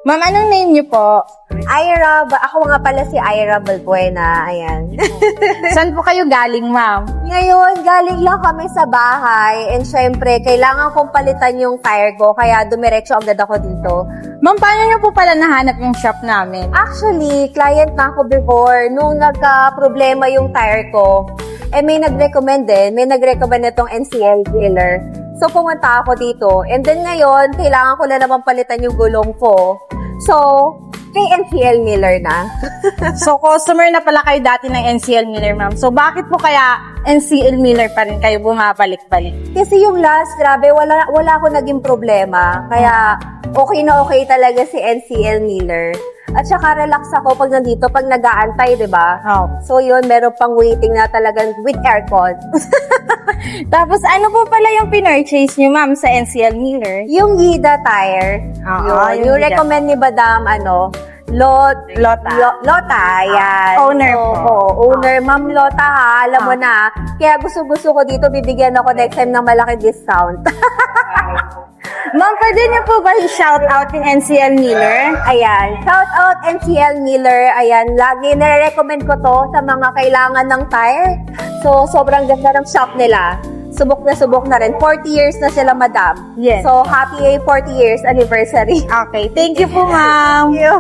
Ma'am, anong name niyo po? Ira, ako nga pala si Ira Balbuena, ayan. Saan po kayo galing, ma'am? Ngayon, galing lang kami sa bahay and syempre, kailangan kong palitan yung tire ko, kaya dumiretso agad ako dito. Ma'am, paano niyo po pala nahanap yung shop namin? Actually, client na ako before, nung nagka-problema yung tire ko, may nag-recommend itong NCL dealer. So, pumunta ako dito. And then ngayon, kailangan ko na naman palitan yung gulong ko. So, kay NCL Miller na. So, customer na pala kayo dati ng NCL Miller, ma'am. So, bakit po kaya NCL Miller pa rin kayo bumabalik-balik? Kasi yung last, grabe, wala ako naging problema. Kaya, okay na okay talaga si NCL Miller. At saka relax ako pag nandito, pag nag-aantay, di ba? Oh. So yun, meron pang waiting na talagang with aircon. Tapos, ano po pala yung pinurchase niyo, ma'am, sa NCL Miller? Yung Gida tire, yung Gida. recommend ni Madam, Lota, yan. Owner So, po. Owner, Ma'am Lota ha, alam mo na. Kaya gusto ko dito, bibigyan ako next time ng malaki discount. Ma'am, pwede niyo po ba i-shout out yung NCL Miller? Ayan, shout out NCL Miller. Ayan, lagi nare-recommend ko to sa mga kailangan ng tire. So, sobrang ganda ng shop nila. Subok na rin. 40 years na sila, madam. Yes. So, happy 40 years anniversary. Okay, thank you po, ma'am. Thank you.